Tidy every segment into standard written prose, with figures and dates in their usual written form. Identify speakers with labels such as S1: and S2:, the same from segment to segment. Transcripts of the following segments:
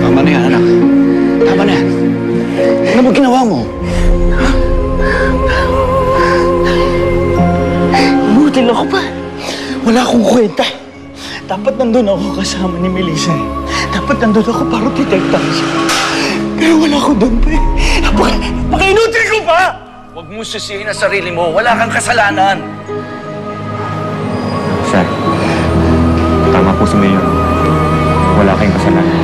S1: Tama na yan, anak. Tama na yan. Ano ba ginawa mo? Butil ako pa. Wala akong kwenta. Dapat nandun ako kasama ni Melissa. Dapat nandun ako para protektahan siya. Pero wala ako doon pa eh. Napaka-inutil ko pa!
S2: Huwag mo sisihin ang sarili mo. Wala kang kasalanan.
S3: Sir, tama po si Mayor. Wala kayong kasalanan.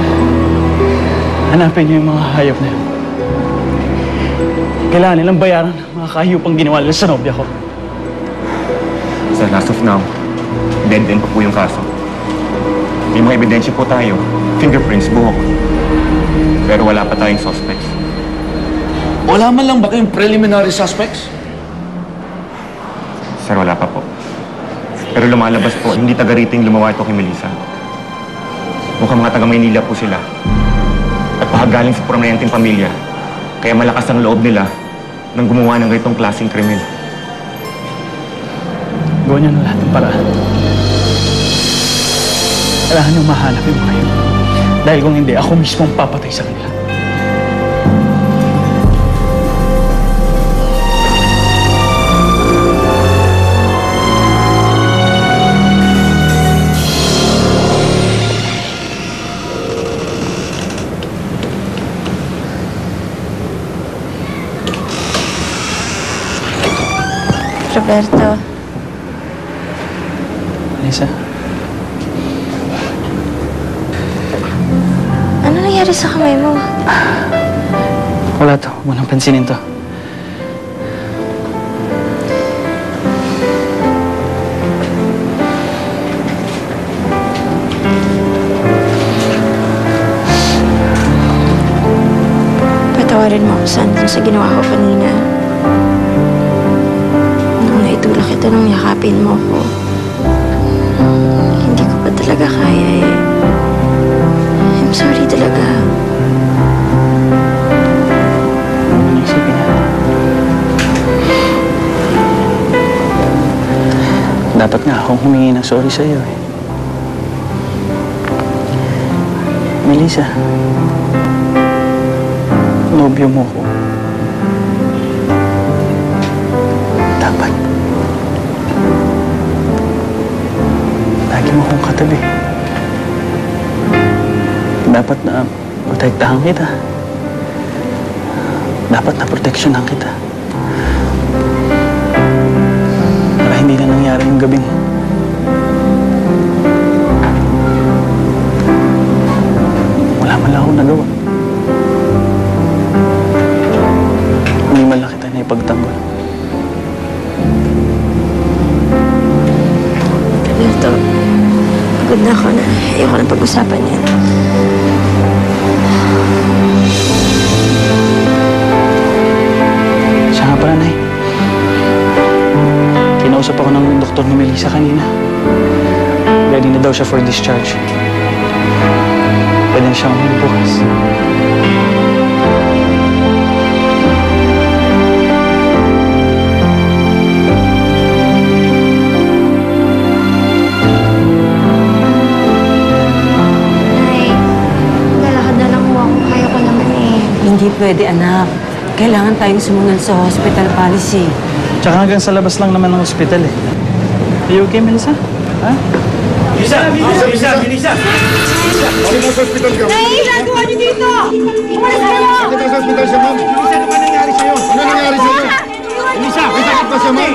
S1: Hanapin niyo yung mga hayop na yun. Kailangan nilang bayaran ng mga kahiyupang ginawa nila sa nobya ko.
S3: Sir, as of now, dead end pa po yung kaso. May mga ebidensya po tayo. Fingerprints, buhok. Pero wala pa tayong suspects.
S2: Wala man lang ba kayong preliminary suspects?
S3: Sir, wala pa po. Pero lumalabas po, hindi taga-rating gumawa ito kay Melissa. Mukhang mga taga-Maynila po sila. At pahagaling sa prominenteng pamilya. Kaya malakas ang loob nila nang gumawa ng ganitong klaseng krimen.
S1: Gawin niyo na lahat ng paraan. Kailangan niyong mahanap yung mga yun. Dahil kung hindi, ako mismo ang papatay sa kanila.
S4: Roberto.
S1: Lisa?
S4: Ano nangyari sa kamay mo?
S1: Wala to. Huwag mo nang pansinin to.
S4: Patawarin mo ako, Sandon, sa ginawa ko kanina. Nung naitulak kita nung yakapin mo ko, hindi ko pa talaga kaya eh. I'm sorry talaga.
S1: Inisipin natin. Dapat nga akong humingi ng sorry sa'yo eh. Melissa, nobyo mo ko. Dapat. Lagi mo kong katabi. Dapat na protektahan kita. Dapat na proteksyonan kita. Para hindi na nangyari yung gabing wala man lang akong nagawa. Hindi man lang kita na ipagtanggol.
S4: Roberto, pagod na ako na. Ayoko na pag-usapan yan.
S1: Siya nga pala, Nay. Kinausap ako ng doktor ni Melissa kanina. Ready na daw siya for discharge. Pwede na siyang umuwi bukas.
S4: Nay, lalakad na lang mo ako. Kaya ko naman eh.
S5: Hindi pwede, anak. Kailangan tayong sumunod sa hospital policy.
S1: Tsaka hanggang sa labas lang naman ng ospital eh. Are you okay, Melissa? Ha?
S6: Melissa! Balik mo sa ospital ka.
S4: Nay, nagawa niyo dito! Umalis kayo!
S6: Bakit sa ospital siya, ma'am? Melissa, ano ba nangyari sa'yo? Ano nangyari sa'yo? Melissa, may sakit ba siya, ma'am?